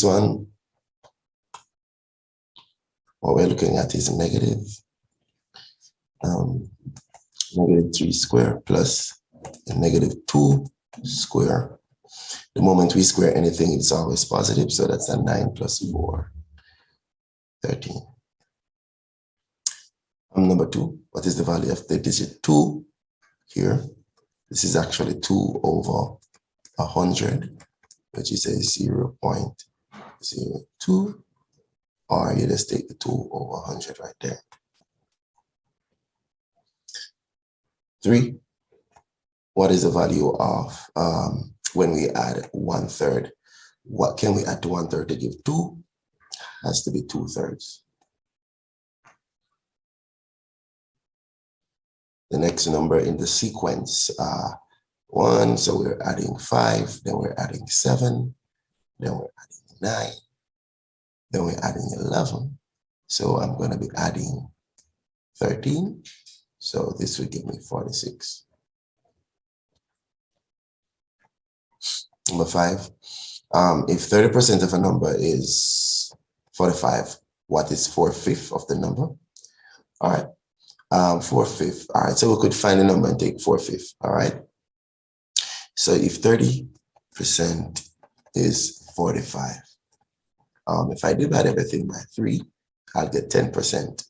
one, what we're looking at is negative 3 square plus negative 2 square. The moment we square anything, it's always positive. So that's a 9 plus 4, 13. Number 2, what is the value of the digit 2 here? This is actually 2 over 100, which is a 0.02, or you just take the 2 over 100 right there. 3, what is the value of when we add 1/3? What can we add to 1/3 to give 2? Has to be 2/3. The next number in the sequence, 1, so we're adding 5, then we're adding 7, then we're adding 9, then we're adding 11. So I'm going to be adding 13. So this will give me 46. Number 5, if 30% of a number is 45, what is 4/5 of the number? All right. 4/5. All right, so we could find a number and take 4/5. All right. So if 30% is 45, if I divide everything by 3, I'll get 10%,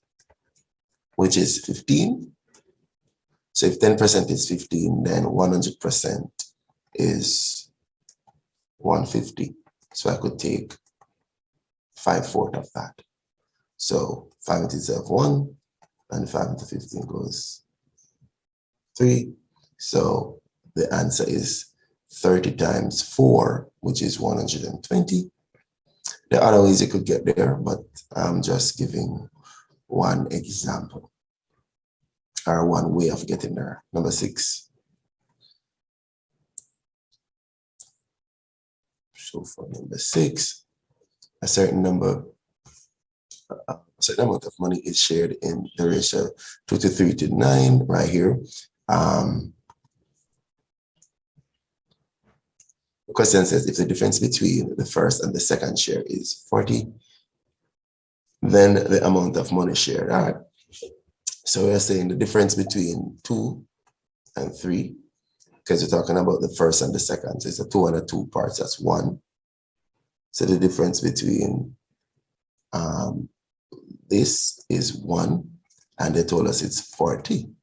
which is 15. So if 10% is 15, then 100% is 150. So I could take 5/4 of that. So 5 into 1. And 5 into 15 goes 3. So the answer is 30 times 4, which is 120. There are other ways you could get there, but I'm just giving one example, or one way of getting there. Number 6. So for number 6, a certain amount of money is shared in the ratio 2 to 3 to 9 right here. The question says if the difference between the first and the second share is 40, then the amount of money shared. All right. So we're saying the difference between 2 and 3, because we're talking about the first and the second. So it's a 2 and a 2 parts, that's 1. So the difference between this is 1, and they told us it's 40.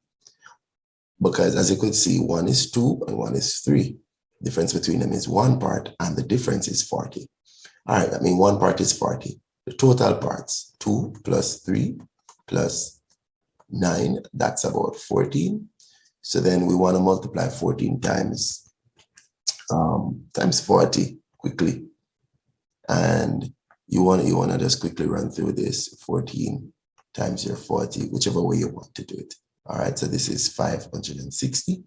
Because as you could see, 1 is 2 and 1 is 3. Difference between them is 1 part, and the difference is 40. All right, I mean 1 part is 40. The total parts, 2 plus 3 plus 9, that's about 14. So then we want to multiply 14 times 40 quickly. And you want to just quickly run through this. 14 times your 40, whichever way you want to do it. All right, so this is 560.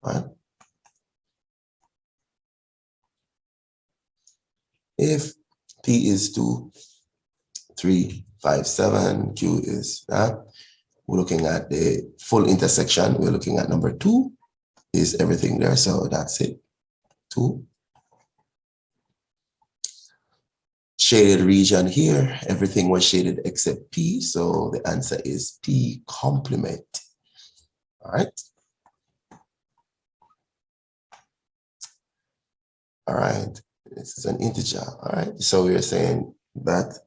All right. If P is 2, 3, 5, 7, Q is that, we're looking at the full intersection. We're looking at number 2 is everything there. So that's it. 2. Shaded region here, everything was shaded except P, so the answer is P complement. All right. All right, this is an integer. All right, so we're saying that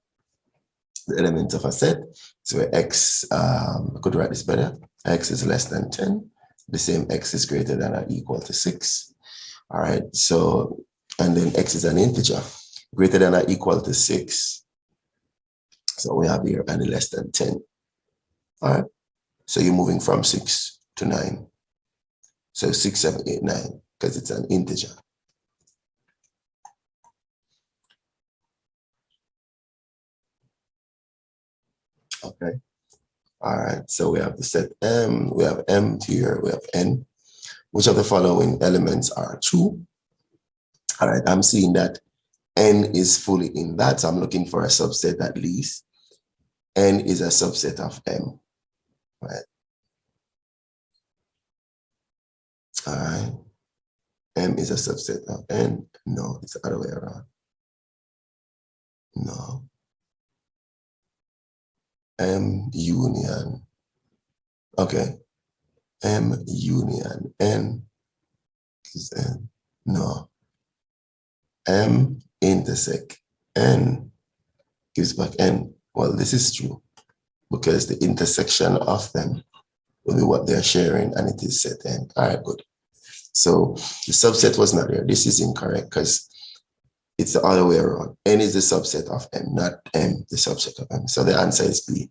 the element of a set, so where x, I could write this better, x is less than 10, the same x is greater than or equal to 6. All right, so, and then x is an integer, greater than or equal to 6. So we have here any less than 10. All right, so you're moving from 6 to 9. So 6, 7, 8, 9, because it's an integer. Okay. All right, so we have the set M, we have M here, we have N. Which of the following elements are true? All right, I'm seeing that N is fully in that, so I'm looking for a subset at least. N is a subset of M, right? All right, M is a subset of N? No, it's the other way around. No. M union. Okay. M union N is N. No. M intersect N gives back N. Well, this is true because the intersection of them will be what they're sharing, and it is set N. All right, good. So the subset was not there. This is incorrect because it's the other way around. N is the subset of M, not M, the subset of M. So the answer is B,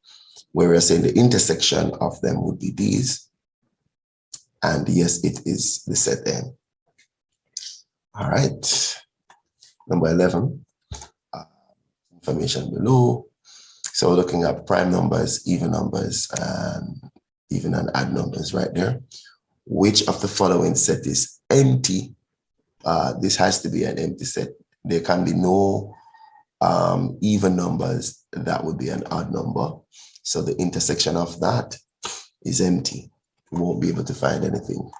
where we're saying the intersection of them would be these. And yes, it is the set N. All right. Number 11, information below. So looking at prime numbers, even numbers, and even and odd numbers right there. Which of the following set is empty? This has to be an empty set. There can be no even numbers. That would be an odd number. So the intersection of that is empty. We won't be able to find anything.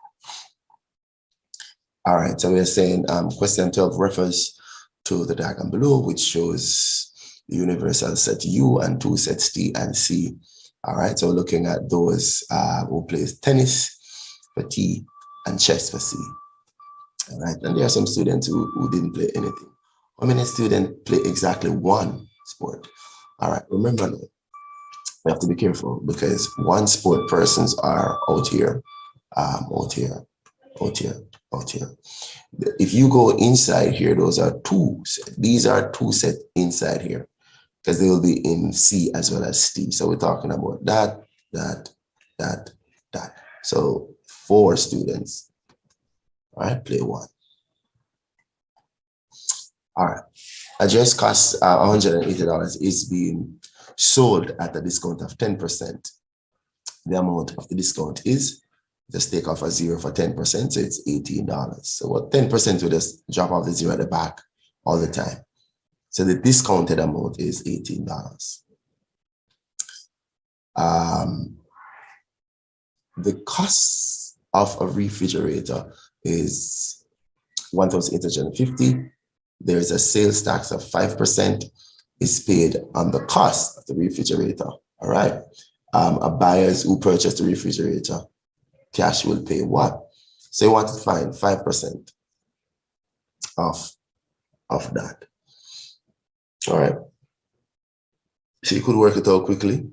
All right, so we're saying question 12 refers to the diagram below, which shows the universal set U and two sets T and C. All right, so looking at those who plays tennis for T and chess for C. All right, and there are some students who didn't play anything. How many students play exactly one sport? All right, remember, we have to be careful because one sport persons are out here, out here, out here, out here. If you go inside here, those are two. These are two set inside here because they will be in C as well as T. So we're talking about that, that, that, that. So 4 students, all right, play one. All right, address costs $180 is being sold at a discount of 10%. The amount of the discount is, just take off a 0 for 10%, so it's $18. So what 10% will just drop off the 0 at the back all the time. So the discounted amount is $18. The cost of a refrigerator is $1,850. There's a sales tax of 5% is paid on the cost of the refrigerator. All right. A buyers who purchase the refrigerator, cash will pay what? So you want to find 5% of that. All right. So you could work it out quickly.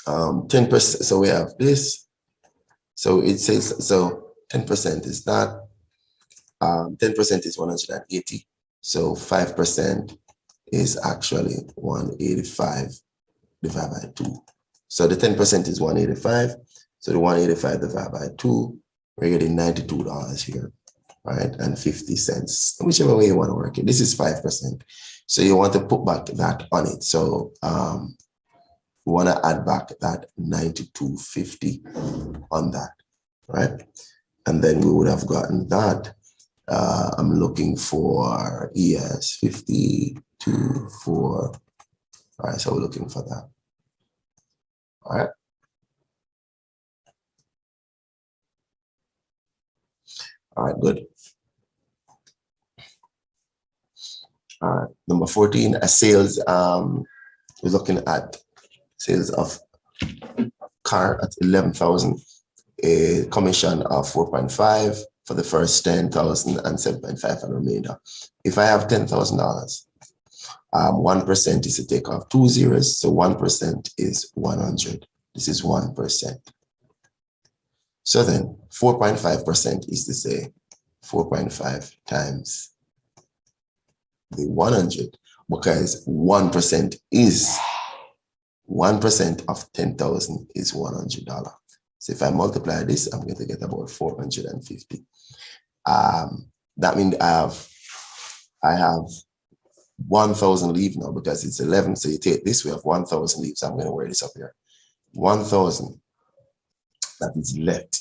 10%. So we have this. So it says, so 10% is that. 10% is 180. So 5% is actually 185 divided by 2. So the 10% is 185. So the 185 divided by 2, we're getting $92 here, right? And 50 cents, whichever way you want to work it. This is 5%. So you want to put back that on it. So we want to add back that 92.50 on that, right? And then we would have gotten that. I'm looking for ES 52 for, all right, so we're looking for that. All right. All right, good. All right, number 14, a sales, we're looking at sales of car at 11,000, a commission of 4.5 for the first 10,000 and 7.5 for the remainder. If I have $10,000, 1% is to take off 2 zeros, so 1% is 100. This is 1%. So then 4.5% is to say 4.5 times the 100, because 1% is 1% of 10,000 is $100. So if I multiply this, I'm going to get about 450. That means I have 1,000 leave now because it's 11. So you take this, we have 1,000 leave. So I'm going to wear this up here. 1,000 that is left.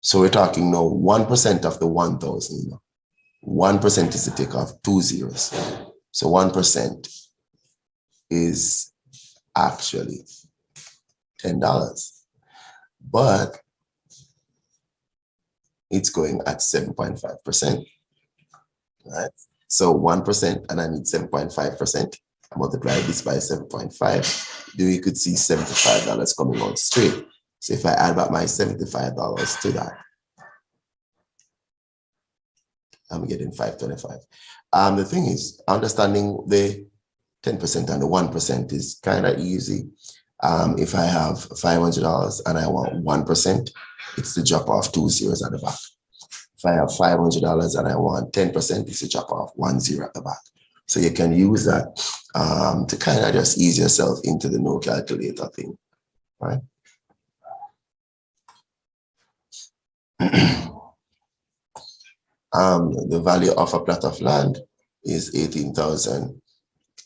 So we're talking now 1% of the 1,000. You know, 1% is to take off 2 zeros. So 1% is actually $10. But it's going at 7.5%. Right? So 1%, and I need 7.5%. I multiply this by 7.5. Then you could see $75 coming out straight. So if I add back my $75 to that, I'm getting $525. The thing is, understanding the 10% and the 1% is kind of easy. If I have $500 and I want 1%, it's to drop off 2 zeros at the back. If I have $500 and I want 10%, it's to drop off 1 zero at the back. So you can use that to kind of just ease yourself into the no calculator thing, right? The value of a plot of land is 18,000.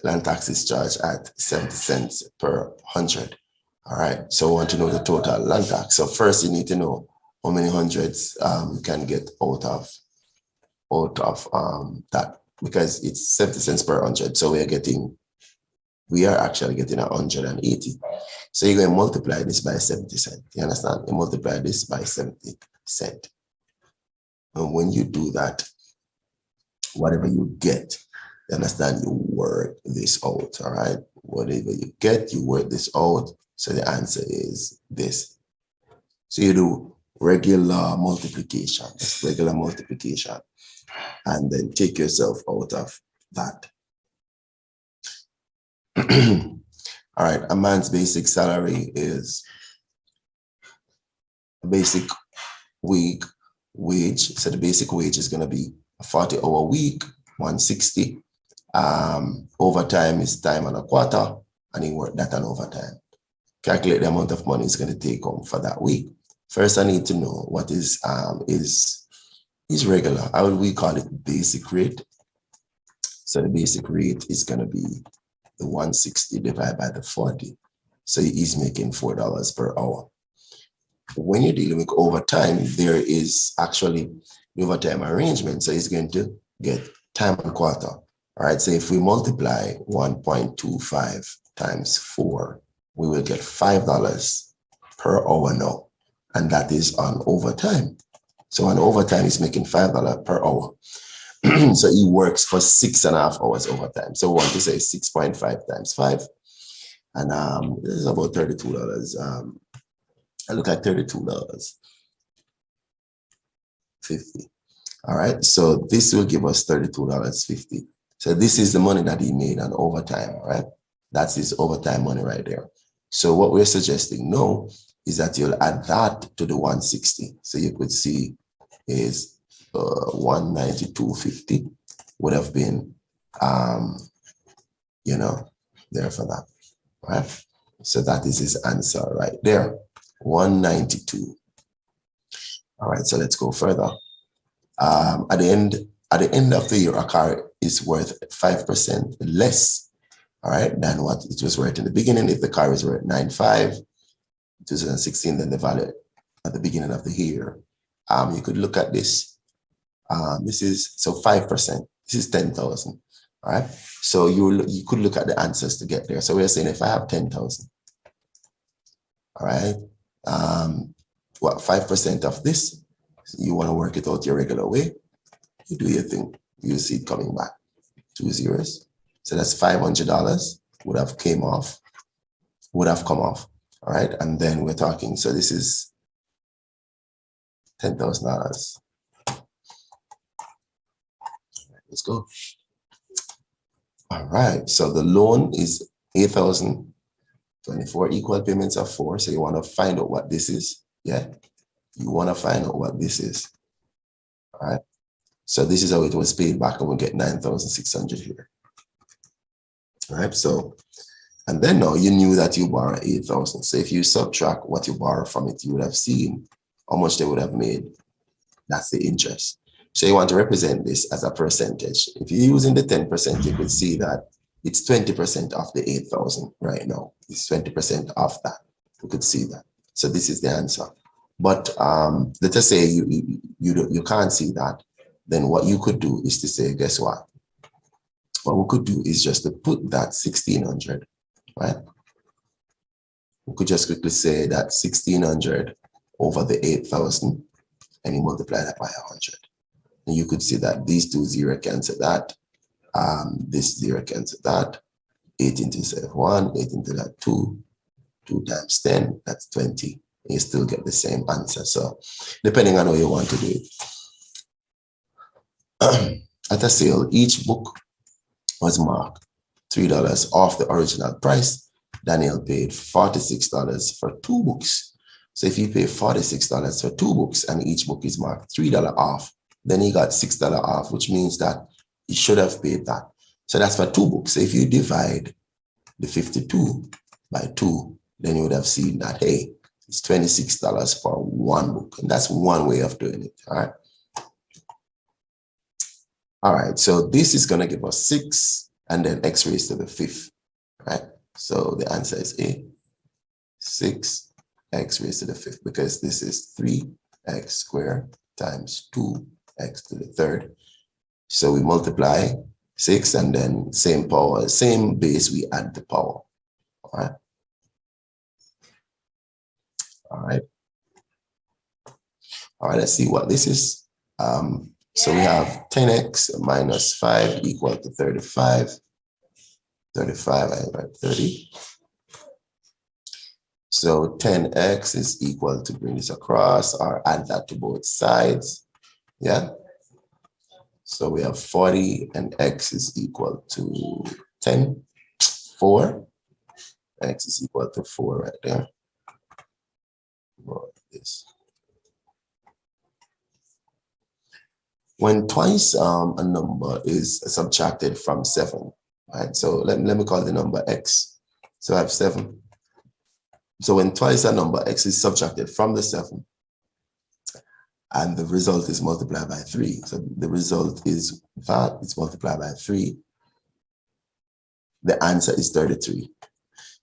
Land tax is charged at 70 cents per 100. All right, so I want to know the total land tax. So first you need to know how many hundreds you can get out of that, because it's 70 cents per 100. So we are actually getting 180. So you're going to multiply this by 70 cents. You understand? You multiply this by 70 cents. And when you do that, whatever you get, you understand, you work this out, all right? Whatever you get, you work this out. So the answer is this. So you do regular multiplication, and then take yourself out of that. All right, a man's basic salary is a basic week wage. So the basic wage is going to be a 40-hour week, 160. Overtime is time and a quarter, and he worked that on overtime. Calculate the amount of money it's going to take home for that week. First, I need to know what is regular. How would we call it? Basic rate. So the basic rate is going to be the 160 divided by the 40. So he's making $4 per hour. When you're dealing with overtime, there is actually the overtime arrangement. So he's going to get time and quarter. All right, so if we multiply 1.25 times 4, we will get $5 per hour now. And that is on overtime. So on overtime, he's making $5 per hour. So he works for 6.5 hours overtime. So we want to say 6.5 times 5. And this is about $32. I look at $32.50. All right, so this will give us $32.50. So this is the money that he made on overtime, right? That's his overtime money right there. So what we're suggesting now is that you'll add that to the 160. So you could see is 192.50 would have been, there for that, right? So that is his answer right there, 192. All right, so let's go further. At the end of the year, a car is worth 5% less, all right, than what it was worth in the beginning. If the car is worth 9.5, 2016, then the value at the beginning of the year. You could look at this. This is, so 5%, this is 10,000, all right? So you could look at the answers to get there. So we're saying if I have 10,000, all right, 5% of this, you want to work it out your regular way, you do your thing, you see it coming back, 2 zeros. So that's $500 would have come off, all right? And then we're talking, so this is $10,000. Let's go. All right, so the loan is 8,000, 24 equal payments of 4. So you want to find out what this is. Yeah, you want to find out what this is. All right, so this is how it was paid back, and we get 9,600 here. All right, so, and then now you knew that you borrow 8,000. So if you subtract what you borrow from it, you would have seen how much they would have made. That's the interest. So you want to represent this as a percentage. If you're using the 10%, you could see that it's 20% of the 8,000 right now. It's 20% of that. You could see that. So this is the answer. But let us say you can't see that. Then what you could do is to say, guess what? What we could do is just to put that 1,600, right? We could just quickly say that 1,600 over the 8,000. and you multiply that by 100. And you could see that these two 0 cancel that. This 0 cancel that. 8 into 7, 1, 8 into that 2. 2 times 10, that's 20. You still get the same answer. So depending on how you want to do it. At a sale, each book was marked $3 off the original price. Daniel paid $46 for 2 books. So if you pay $46 for 2 books and each book is marked $3 off, then he got $6 off, which means that he should have paid that. So that's for 2 books. So if you divide the 52 by 2, then you would have seen that, hey, it's $26 for 1 book. And that's one way of doing it, all right? All right, so this is going to give us 6 and then x raised to the 5th, right? So the answer is A, 6 x raised to the 5th, because this is 3x squared times 2x to the 3rd. So we multiply 6 and then same power, same base, we add the power, all right? All right. All right, let's see what this is. So we have 10x minus 5 equal to 35. 35, I write 30. So 10x is equal to, bring this across or add that to both sides. Yeah. So we have 40 and x is equal to 10. 4. X is equal to 4 right there. This. When twice a number is subtracted from 7, right? So let me call the number x. So I have 7. So when twice a number x is subtracted from the 7, and the result is multiplied by 3. So the result is that it's multiplied by 3. The answer is 33.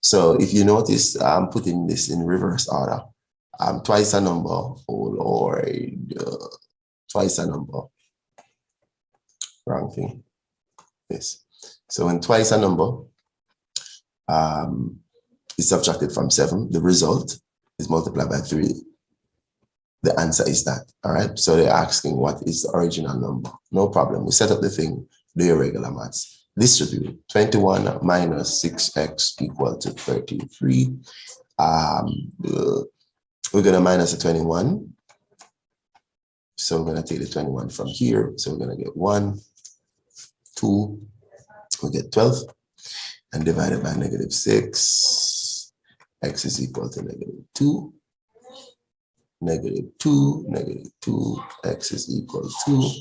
So if you notice, I'm putting this in reverse order. Twice a number, oh Lord, twice a number, wrong thing, this. So when twice a number is subtracted from 7, the result is multiplied by 3. The answer is that, all right? So they're asking what is the original number. No problem, we set up the thing, do your regular maths. Distribute 21 minus 6x equal to 33. We're going to minus the 21. So we're going to take the 21 from here. So we're going to get 1, 2, we get 12, and divided by negative 6. X is equal to negative 2. Negative 2, negative 2. X is equal to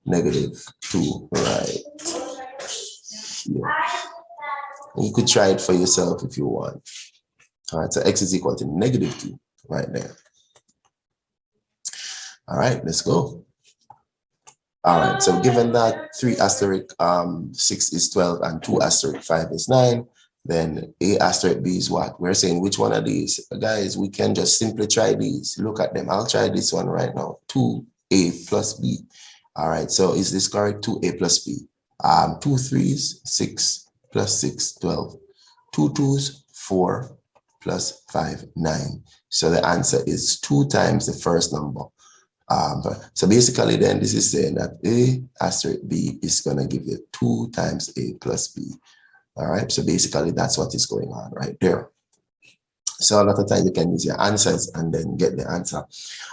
negative 2, right? Yeah. You could try it for yourself if you want. All right, so x is equal to negative 2 right there. All right, let's go. All right, so given that 3 asterisk 6 is 12 and 2 asterisk 5 is 9, then A asterisk B is what? We're saying which one of these? Guys, we can just simply try these. Look at them. I'll try this one right now. 2A plus B. All right, so is this correct? 2A plus B. 2 3s, 6 plus 6, 12. 2 2s, 4 plus 5, 9. So the answer is 2 times the first number. So basically then this is saying that A asterisk B is going to give you 2 times A plus B. All right, so basically that's what is going on right there. So a lot of times you can use your answers and then get the answer.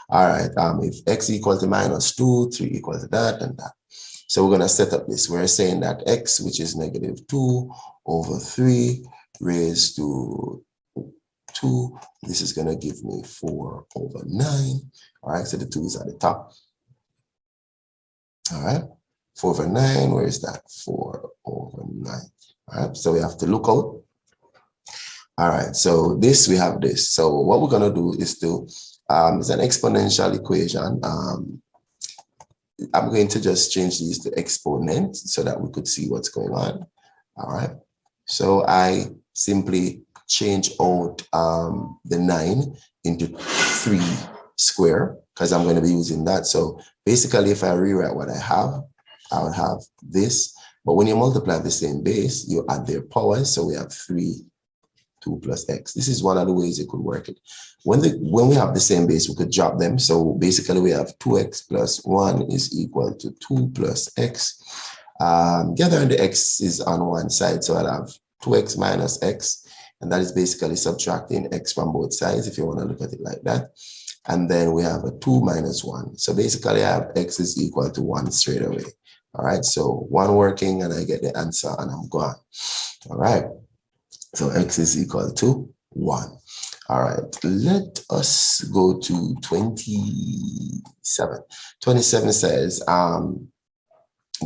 All right, if x equal to minus 2, 3 equal to that and that. So we're going to set up this. We're saying that x, which is negative 2 over 3 raised to 2, this is going to give me 4 over 9. All right, so the 2 is at the top. All right, 4 over 9, where is that? 4 over 9. All right, so we have to look out. All right, so this, we have this. So what we're going to do is to, it's an exponential equation. I'm going to just change these to exponent so that we could see what's going on. All right, so I simply change out the 9 into 3 square because I'm going to be using that. So basically, if I rewrite what I would have this. But when you multiply the same base, you add their powers. So we have 3 to 2 plus x. This is one of the ways you could work it. When we have the same base, we could drop them. So basically we have 2x plus 1 is equal to 2 plus x. Gathering the x is on one side, so I'll have 2x minus x, and that is basically subtracting x from both sides if you want to look at it like that. And then we have a 2 minus 1. So basically I have x is equal to 1 straight away. All right, so 1 working and I get the answer and I'm gone. All right, so x is equal to 1. All right, let us go to 27. 27 says,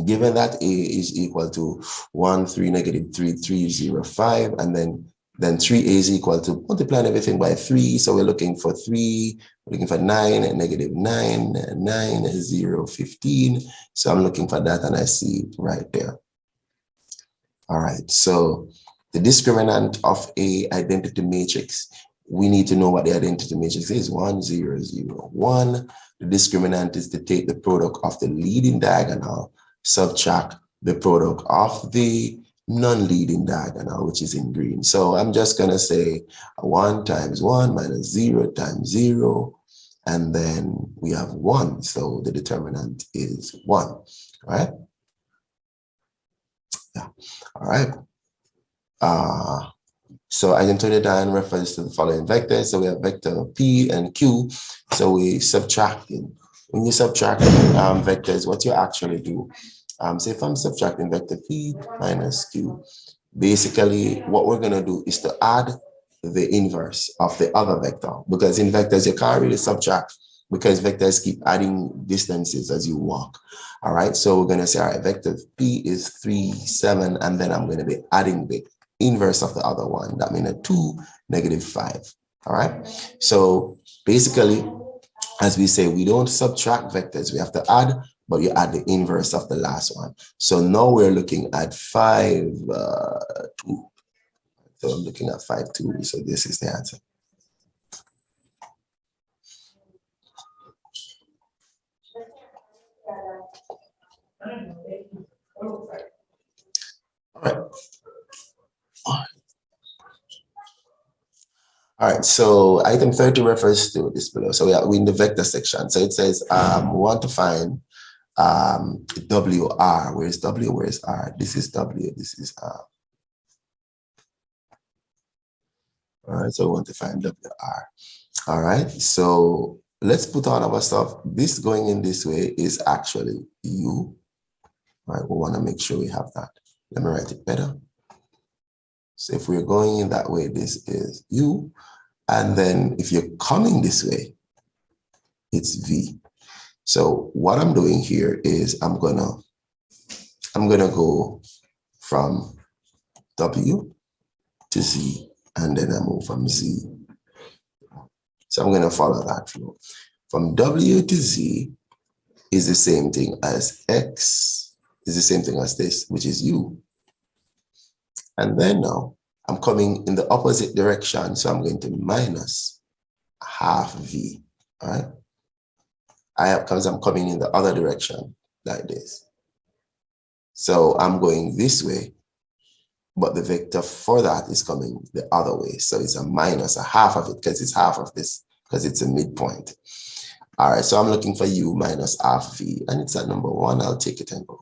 given that a is equal to 1, 3, negative 3, 3, 0, 5, and then 3a is equal to multiplying everything by 3. So we're looking for 3, we're looking for 9, and negative 9, 9, 0, 15. So I'm looking for that and I see it right there. All right, so the discriminant of a identity matrix, we need to know what the identity matrix is. 1, 0, 0, 1. The discriminant is to take the product of the leading diagonal, subtract the product of the non-leading diagonal, which is in green. So I'm just going to say 1 times 1 minus 0 times 0, and then we have 1. So the determinant is 1, right? Yeah, all right. So identity refers to the following vectors. So we have vector P and Q. So we subtracting. When you subtract vectors, what you actually do, so if I'm subtracting vector P minus Q, basically what we're going to do is to add the inverse of the other vector, because in vectors you can't really subtract because vectors keep adding distances as you walk. All right, so we're going to say, all right, vector P is 3, 7, and then I'm going to be adding the inverse of the other one. That means a 2, negative 5. All right, so basically, as we say, we don't subtract vectors, we have to add, but you add the inverse of the last one. So now we're looking at 5, 2. So I'm looking at 5, 2. So this is the answer. All right. All right, so item 30 refers to this below. So we're in the vector section. So it says we want to find WR. Where is W? Where is R? This is W. This is R. All right, so we want to find WR. All right, so let's put on our stuff. This going in this way is actually U. All right, we want to make sure we have that. Let me write it better. So if we're going in that way, this is U. And then if you're coming this way, it's V. So what I'm doing here is I'm gonna go from W to Z, and then I move from Z. So I'm gonna follow that flow. From W to Z is the same thing as X, is the same thing as this, which is U. And then now I'm coming in the opposite direction, so I'm going to minus half V, all right? Because I'm coming in the other direction like this. So I'm going this way, but the vector for that is coming the other way. So it's a minus, a half of it, because it's half of this, because it's a midpoint. All right, so I'm looking for U minus half V, and it's at number 1. I'll take it and go.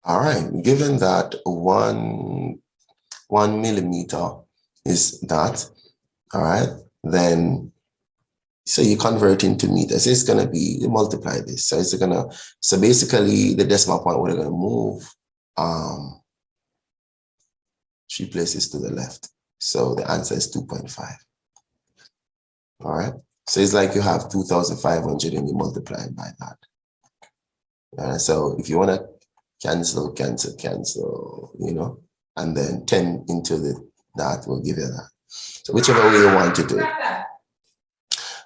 All right, given that 1 millimeter is that, all right, then, so you convert into meters, it's gonna be, you multiply this. So it's gonna, so basically the decimal point, we're gonna move 3 places to the left. So the answer is 2.5. All right, so it's like you have 2,500 and you multiply by that. So if you wanna cancel, you know, and then 10 into that will give you that. So whichever way you want to do it.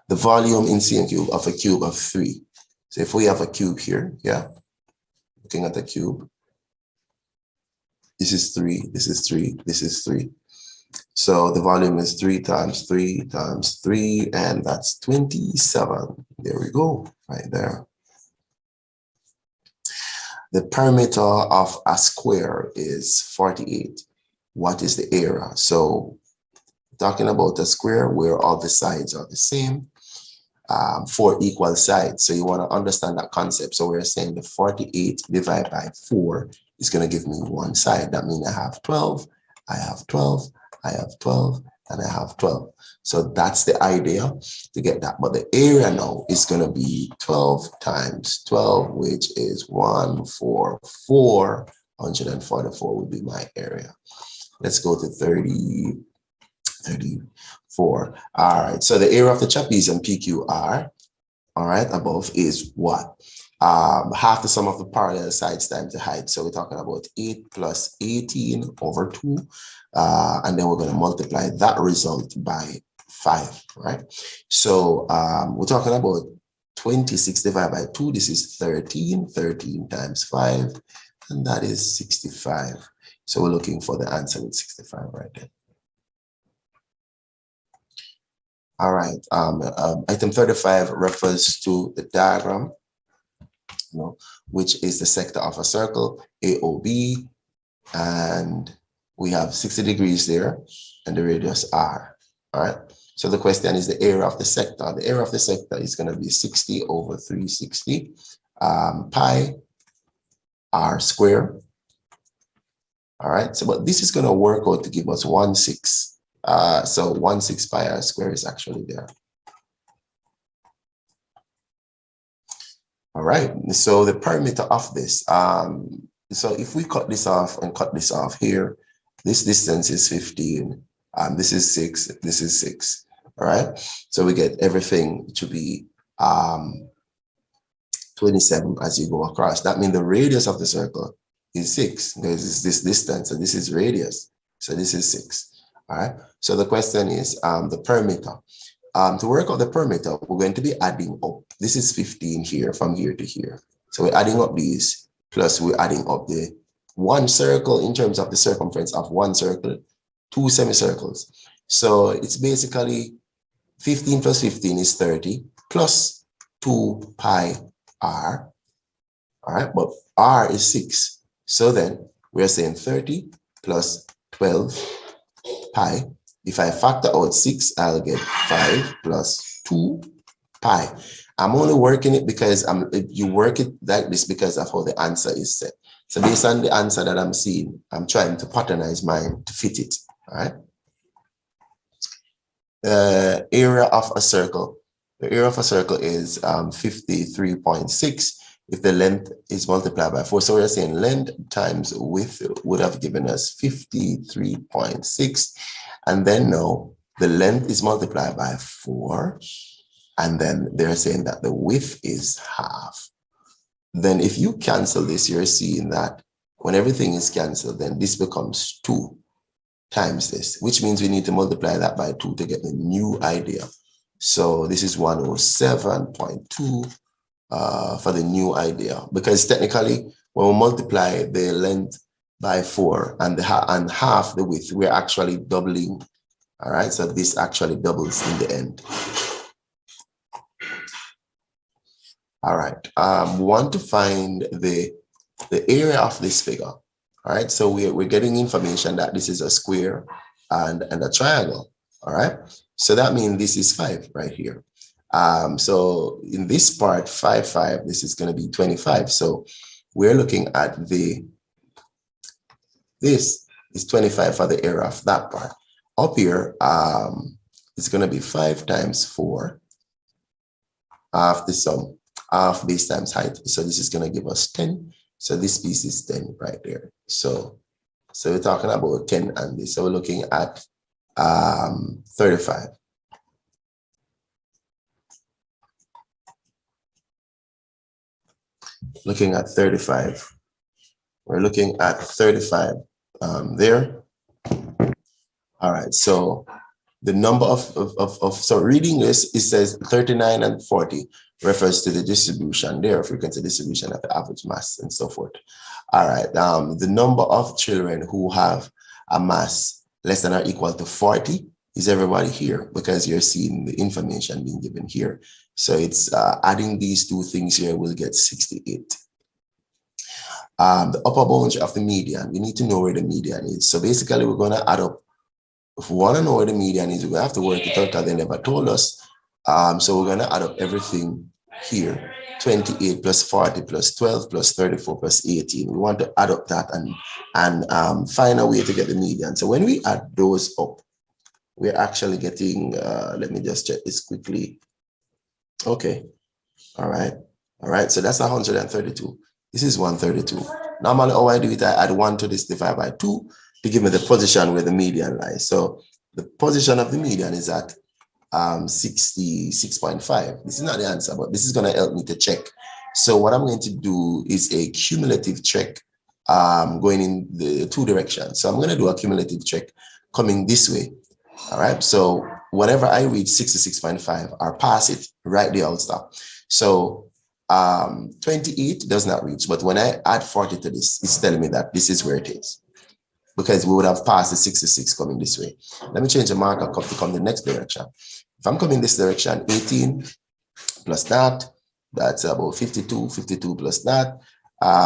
The volume in C and cube of a cube of 3. So if we have a cube here, yeah, looking at the cube, this is 3, this is 3, this is 3. So the volume is 3 times 3 times 3, and that's 27. There we go, right there. The perimeter of a square is 48. What is the area? So talking about a square where all the sides are the same, 4 equal sides. So you want to understand that concept. So we're saying the 48 divided by 4 is going to give me one side. That means I have 12, I have 12, I have 12, and I have 12. So that's the idea to get that. But the area now is going to be 12 times 12, which is 144. 144 would be my area. Let's go to 34. All right. So the area of the trapezium PQR, all right, above is what? Half the sum of the parallel sides times the height. So we're talking about 8 plus 18 over 2. And then we're going to multiply that result by 5, right? So we're talking about 26 divided by 2. This is 13. 13 times 5. And that is 65. So we're looking for the answer with 65 right there. All right. Item 35 refers to the diagram, which is the sector of a circle, AOB, and we have 60 degrees there, and the radius R. All right. So the question is the area of the sector. The area of the sector is going to be 60 over 360 pi R square. All right. So, but this is going to work out to give us 1/6. So 1/6 pi R square is actually there. All right. So the perimeter of this. So if we cut this off and cut this off here, this distance is 15. This is 6. This is 6. All right. So we get everything to be 27 as you go across. That means the radius of the circle is 6. There's this distance, and this is radius. So this is 6. All right. So the question is the perimeter. To work out the perimeter, we're going to be adding up. This is 15 here, from here to here. So we're adding up these, plus we're adding up the one circle in terms of the circumference of one circle, 2 semicircles. So it's basically 15 plus 15 is 30, plus 2 pi R. All right, but R is 6. So then we're saying 30 plus 12 pi. If I factor out 6, I'll get 5 plus 2 pi. I'm only working it because you work it like this because of how the answer is set. So based on the answer that I'm seeing, I'm trying to patternize mine to fit it. All right. The area of a circle. The area of a circle is 53.6 if the length is multiplied by 4. So we're saying length times width would have given us 53.6. And then now the length is multiplied by 4. And then they're saying that the width is half. Then if you cancel this, you're seeing that when everything is canceled, then this becomes 2 times this, which means we need to multiply that by 2 to get the new idea. So this is 107.2 for the new idea, because technically when we multiply the length by 4 and half the width, we're actually doubling. All right, so this actually doubles in the end. All right, we want to find the area of this figure. All right, so we're getting information that this is a square and a triangle. All right, so that means this is 5 right here. So in this part, 5, 5, this is going to be 25. So we're looking at this is 25 for the area of that part. Up here, it's going to be 5 times 4 of the sum of base times height. So this is going to give us 10. So this piece is 10 right there. So we're talking about 10 and this. So we're looking at 35. Looking at 35. We're looking at 35 there. All right, so the number so reading this, it says 39 and 40 refers to the distribution there, frequency distribution of the average mass and so forth. All right, the number of children who have a mass less than or equal to 40 is everybody here, because you're seeing the information being given here. So it's adding these two things here, we'll get 68. the upper boundary of the median, we need to know where the median is. So basically, we're going to add up. If we want to know where the median is, we have to work it out because they never told us. So we're going to add up everything here. 28 plus 40 plus 12 plus 34 plus 18. We want to add up that and find a way to get the median. So when we add those up, we're actually getting, let me just check this quickly. Okay. All right. All right. So that's 132. This is 132. Normally, how I do it, I add 1 to this divided by 2 to give me the position where the median lies. So the position of the median is at 66.5. This is not the answer, but this is going to help me to check. So what I'm going to do is a cumulative check going in the 2 directions. So I'm going to do a cumulative check coming this way. All right. So whenever I reach 66.5 or pass it, right there, I'll stop. So 28 does not reach, but when I add 40 to this, it's telling me that this is where it is, because we would have passed the 66 coming this way. Let me change the marker to come the next direction. If I'm coming this direction, 18 plus that, that's about 52, 52 plus that,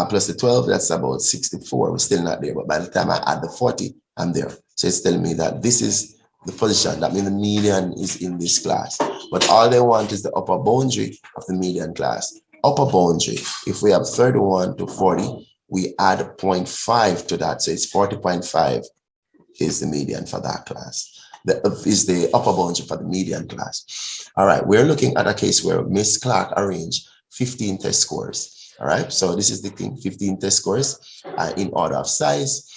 plus the 12, that's about 64. We're still not there, but by the time I add the 40, I'm there. So it's telling me that this is the position. That means the median is in this class. But all they want is the upper boundary of the median class. Upper boundary, if we have 31 to 40, we add 0.5 to that. So it's 40.5 is the median for that class. Is the upper boundary for the median class. All right, we're looking at a case where Miss Clark arranged 15 test scores. All right, so this is the thing, 15 test scores in order of size.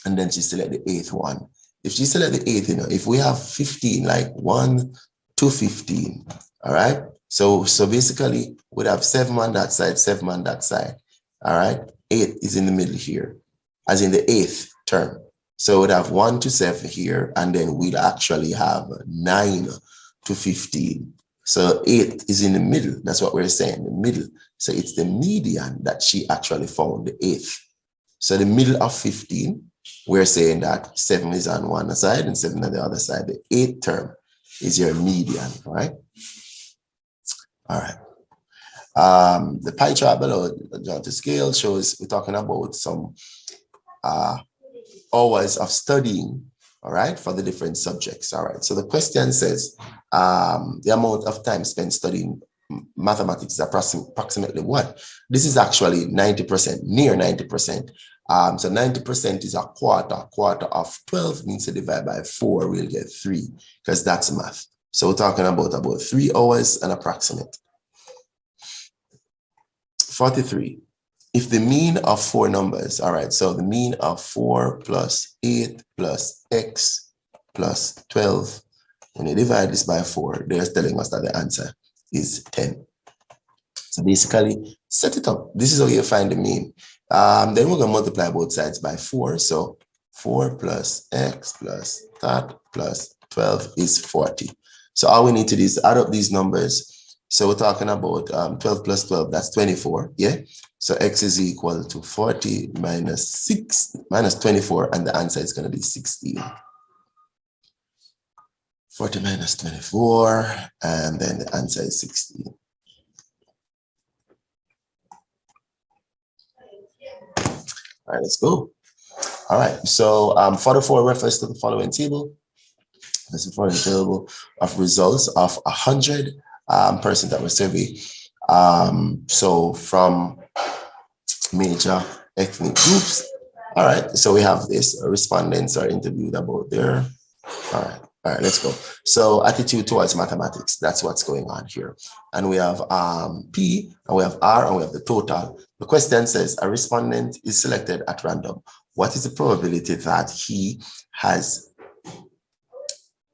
And then she select the 8th one. If she select the 8th, if we have 15, like 1 to 15, all right? So basically, we'd have 7 on that side, 7 on that side, all right? 8 is in the middle here, as in the 8th term. So we'd have 1 to 7 here, and then we'll actually have 9 to 15. So 8 is in the middle. That's what we're saying, the middle. So it's the median that she actually found, the 8th. So the middle of 15, we're saying that 7 is on one side and 7 on the other side. The 8th term is your median, all right? All right. The pie chart below, the scale shows we're talking about some hours of studying, all right, for the different subjects, all right? So the question says the amount of time spent studying mathematics is approximately what? This is actually 90%, near 90%. So 90% is a quarter. Quarter of 12 means to divide by 4, we'll get 3, because that's math. So we're talking about 3 hours and approximate. 43. If the mean of 4 numbers, all right, so the mean of 4 plus 8 plus x plus 12, when you divide this by 4, they're telling us that the answer is 10. So basically, set it up. This is how you find the mean. Then we're going to multiply both sides by 4. So 4 plus x plus that plus 12 is 40. So all we need to do is add up these numbers. So we're talking about 12 plus 12, that's 24, yeah? So x is equal to 40 minus 24, and the answer is going to be 16. 40 minus 24, and then the answer is 16. All right, let's go. All right, so 44 refers to the following table. This is the following table of results of 100 persons that were surveyed. So from major ethnic groups. All right, so we have this. Respondents are interviewed about their. All right, let's go. So attitude towards mathematics, that's what's going on here. And we have P, and we have R, and we have the total. The question says a respondent is selected at random. What is the probability that he has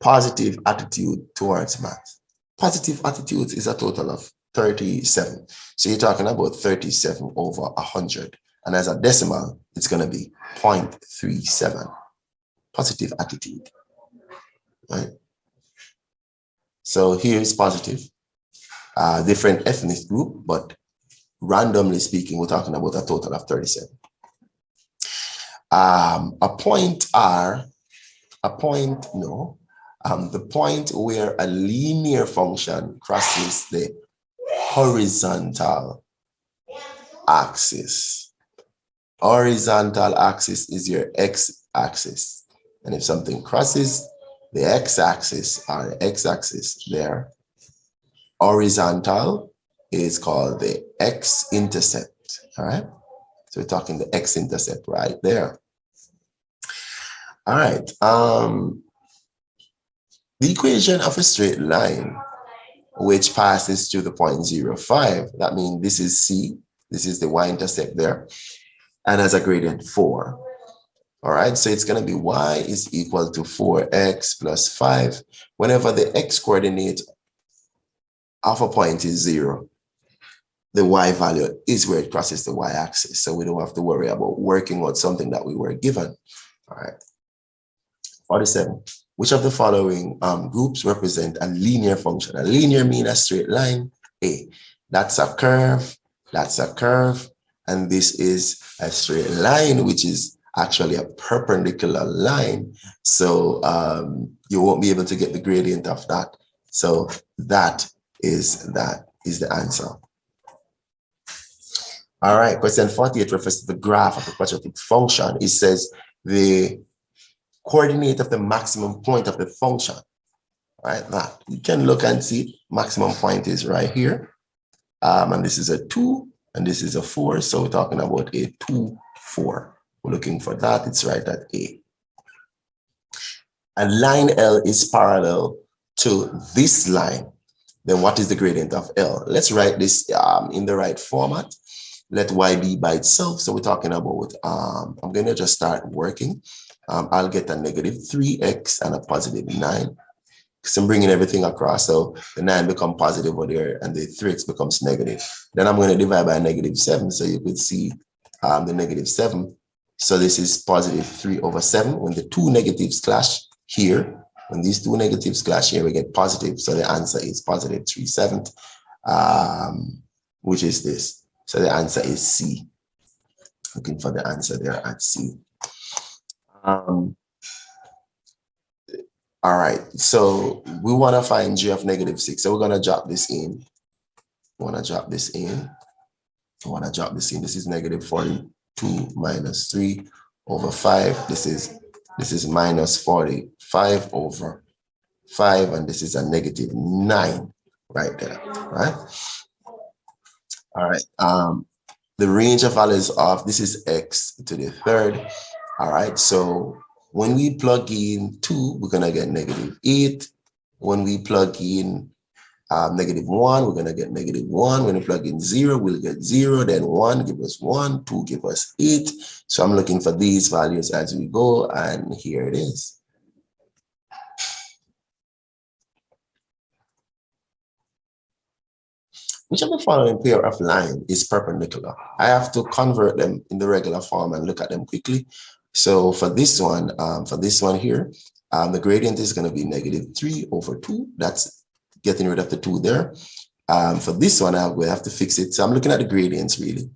positive attitude towards math? Positive attitude is a total of 37. So you're talking about 37 over 100. And as a decimal, it's going to be 0.37. Positive attitude. Right? So here is positive. Different ethnic group, but randomly speaking, we're talking about a total of 37. The point where a linear function crosses the horizontal axis. horizontal axis is your x-axis. And if something crosses the x-axis or the x-axis there, horizontal is called the x-intercept, all right? So we're talking the x-intercept right there. All right, the equation of a straight line which passes through the point 0,5, that means this is C, this is the y-intercept there, and has a gradient 4. All right, so it's going to be y is equal to 4x plus 5. Whenever the x coordinate of a point is 0, the y value is where it crosses the y-axis. So we don't have to worry about working out something that we were given. All right. 47. Which of the following groups represent a linear function? A linear means a straight line. A. That's a curve. That's a curve. And this is a straight line, which is actually a perpendicular line. So you won't be able to get the gradient of that. So that is the answer. All right, question 48 refers to the graph of the quadratic function. It says the coordinate of the maximum point of the function. Right, that you can look and see maximum point is right here. And this is a 2 and this is a 4. So we're talking about a 2, 4. We're looking for that. It's right at A. And line L is parallel to this line. Then what is the gradient of L? Let's write this in the right format. Let y be by itself. So we're talking about, I'm going to just start working. I'll get a negative 3x and a positive 9. Because I'm bringing everything across. So the 9 becomes positive over there and the 3x becomes negative. Then I'm going to divide by negative 7. So you could see the negative 7. So this is positive 3 over 7. When the two negatives clash here, when these two negatives clash here, we get positive. So the answer is positive 3/7, which is this. So the answer is C. Looking for the answer there at C. All right, so we want to find g of negative 6. So we're going to drop this in. We want to drop this in. I want to drop this in. This is negative 42 minus 3 over 5. This is minus 45 over 5, and this is a negative 9 right there, right? All right. The range of values of this is x to the third. All right. So when we plug in 2, we're going to get negative 8. When we plug in negative 1, we're going to get negative 1. When we plug in 0, we'll get 0. Then 1 give us 1, 2 give us 8. So I'm looking for these values as we go, and here it is. Which of the following pair of lines is perpendicular? I have to convert them in the regular form and look at them quickly. So for this one here, the gradient is going to be negative 3 over 2. That's getting rid of the 2 there. For this one, I'm going to have to fix it. So I'm looking at the gradients really.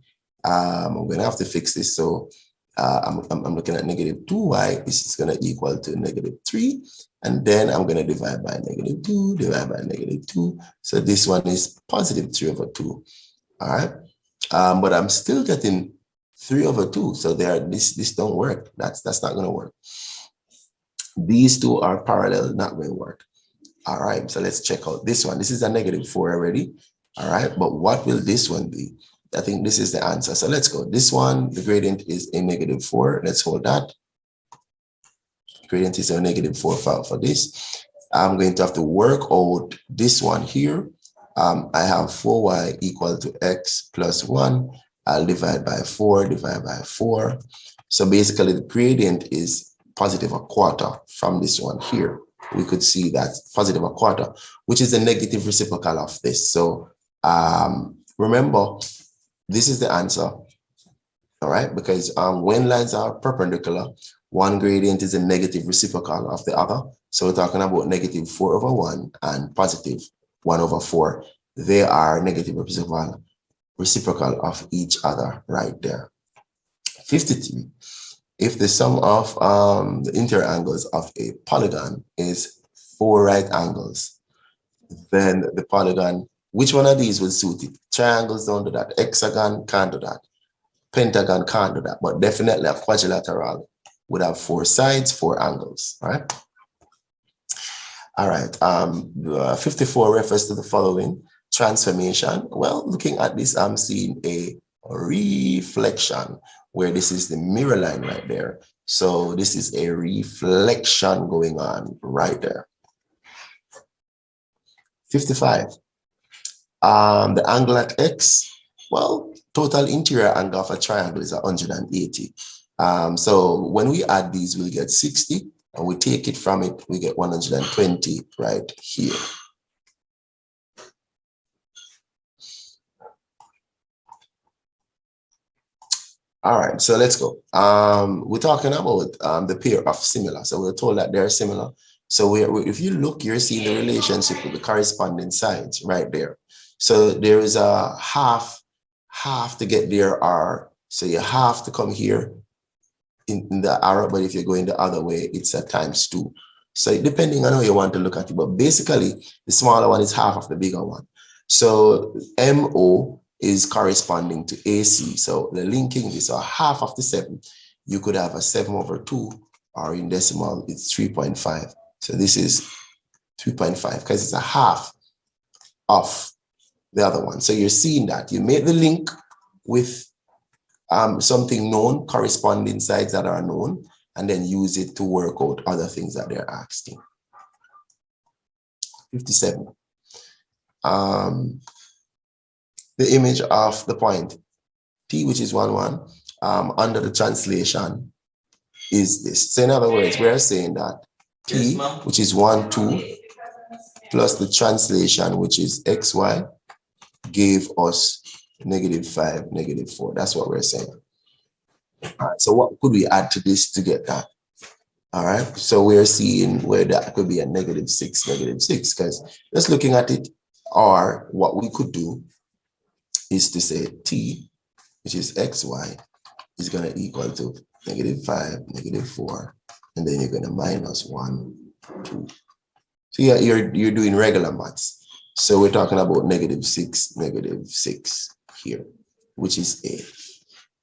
I'm going to have to fix this. So I'm looking at negative 2y. This is going to equal to negative 3. And then I'm going to divide by negative 2, divide by negative 2. So this one is positive 3 over 2. All right. But I'm still getting 3 over 2. So this don't work. That's not going to work. These two are parallel, not going to work. All right. So let's check out this one. This is a negative 4 already. All right. But what will this one be? I think this is the answer. So let's go. This one, the gradient is a negative 4. Let's hold that. Gradient is a negative 4 for this. I'm going to have to work out this one here. I have 4y equal to x plus 1. I'll divide by 4, divide by 4. So basically the gradient is positive a quarter from this one here. We could see that positive a quarter, which is the negative reciprocal of this. So remember, this is the answer. All right, because when lines are perpendicular, one gradient is a negative reciprocal of the other. So we're talking about negative 4 over 1 and positive 1 over 4. They are negative reciprocal of each other right there. 53. If the sum of the interior angles of a polygon is 4 right angles, then the polygon, which one of these will suit it? Triangles don't do that. Hexagon can't do that. Pentagon can't do that, but definitely a quadrilateral would have 4 sides, 4 angles, right? All right, 54 refers to the following: transformation. Well, looking at this, I'm seeing a reflection, where this is the mirror line right there. So this is a reflection going on right there. 55. The angle at X, well, total interior angle of a triangle is 180. So when we add these, we'll get 60, and we take it from it, we get 120 right here. All right, so let's go. We're talking about the pair of similar. So we're told that they're similar. So if you look, you're seeing the relationship with the corresponding sides right there. So there is a half to get there, R. So you have to come here in the arrow, but if you're going the other way, it's a ×2. So depending on how you want to look at it, but basically the smaller one is half of the bigger one. So MO is corresponding to AC. So the linking is a half of the 7. You could have a 7/2, or in decimal, it's 3.5. So this is 3.5 because it's a half of the other one. So you're seeing that you made the link with something known, corresponding sides that are known, and then use it to work out other things that they're asking. 57. The image of the point P, which is 1, 1, under the translation is this. So in other words, we're saying that P, which is 1, 2, plus the translation, which is XY, gave us -5, -4. That's what we're saying. All right, so what could we add to this to get that? All right, so we're seeing where that could be a -6, -6, because just looking at it, or what we could do is to say T, which is XY, is going to equal to -5, -4, and then you're going to -1, 2. So yeah, you're doing regular maths. So we're talking about -6, -6 here, which is a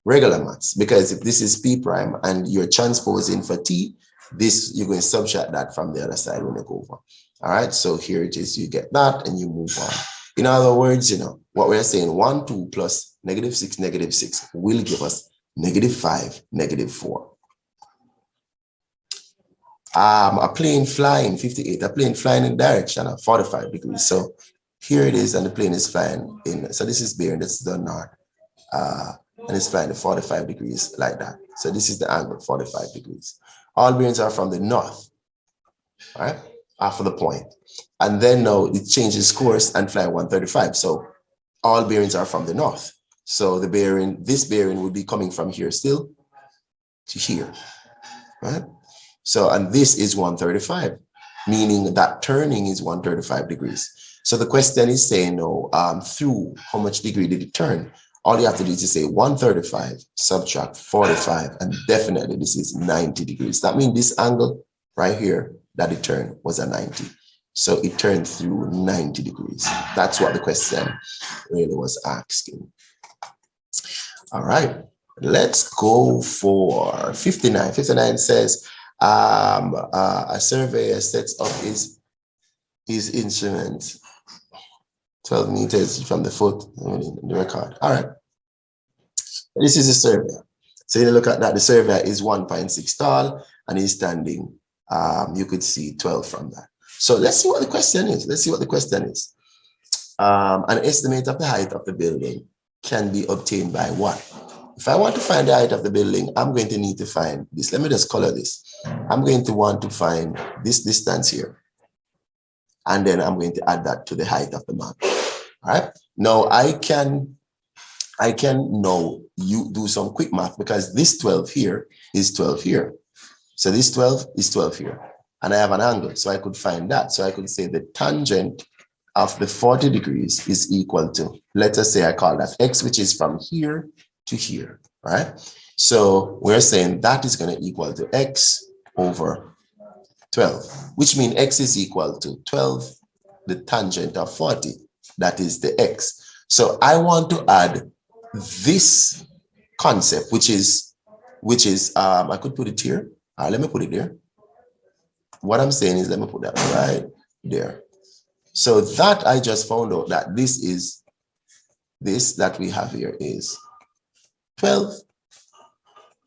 regular maths. Because if this is P prime and you're transposing for T, this, you're going to subtract that from the other side when you go over. All right, so here it is, you get that and you move on. In other words, you know, what we're saying, 1, 2 plus -6, -6 will give us -5, -4. A plane flying, 58, a plane flying in direction of 45 degrees. So here it is, and the plane is flying in, so this is bearing, this is the north, and it's flying at 45 degrees like that. So this is the angle, 45 degrees. All bearings are from the north, right, after the point. And then now it changes course and fly 135. So all bearings are from the north. So the bearing, this bearing will be coming from here still to here, right? So, and this is 135, meaning that turning is 135 degrees. So the question is saying, no, through how much degree did it turn? All you have to do is to say 135, subtract 45, and definitely this is 90 degrees. That means this angle right here that it turned was a 90. So it turned through 90 degrees. That's what the question really was asking. All right, let's go for 59. 59 says, a surveyor sets up his instrument 12 meters from the foot in the record. All right, this is a surveyor. So you look at that, the surveyor is 1.6 tall and he's standing, you could see 12 from that. So let's see what the question is. Let's see what the question is. An estimate of the height of the building can be obtained by what? If I want to find the height of the building, I'm going to need to find this. Let me just color this. I'm going to want to find this distance here. And then I'm going to add that to the height of the map. All right. Now I can now you do some quick math, because this 12 here is 12 here. So this 12 is 12 here. And I have an angle, so I could find that. So I could say the tangent of the 40 degrees is equal to, let us say I call that X, which is from here to here, right? So we're saying that is going to equal to X over 12, which means X is equal to 12, the tangent of 40, that is the X. So I want to add this concept, which is I could put it here. Let me put it there. What I'm saying is, let me put that right there. So that I just found out that this that we have here is 12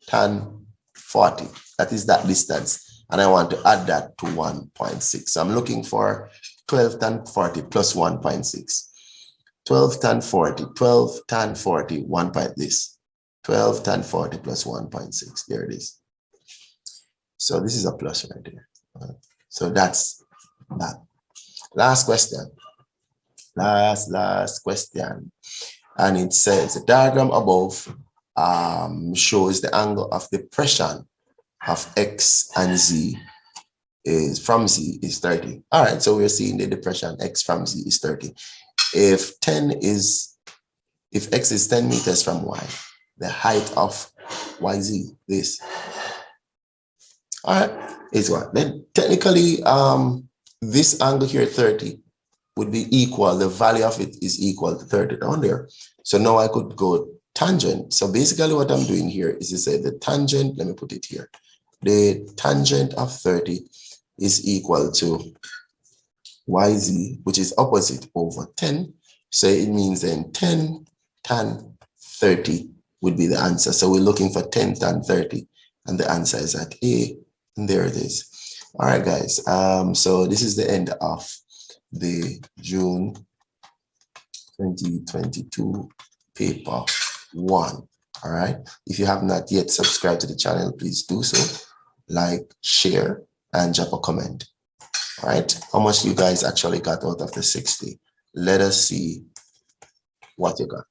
tan 40. That is that distance. And I want to add that to 1.6. So I'm looking for 12 tan 40 plus 1.6. 12 tan 40, 12 tan 40, 1 point this. 12 tan 40 plus 1.6. There it is. So this is a plus right there. So that's that. Last question. Last question. And it says the diagram above shows the angle of depression of X and Z is from Z is 30. All right, so we're seeing the depression X from Z is 30. If X is 10 meters from Y, the height of YZ, this. All right, is what? Then technically, this angle here, 30, would be equal, the value of it is equal to 30 down there. So now I could go tangent. So basically what I'm doing here is to say the tangent, let me put it here. The tangent of 30 is equal to YZ, which is opposite over 10. So it means then 10 tan 30 would be the answer. So we're looking for 10 tan 30 and the answer is at A, and there it is. All right, guys. So this is the end of the June 2022 paper 1. All right. If you have not yet subscribed to the channel, please do so. Like, share, and drop a comment. All right. How much you guys actually got out of the 60? Let us see what you got.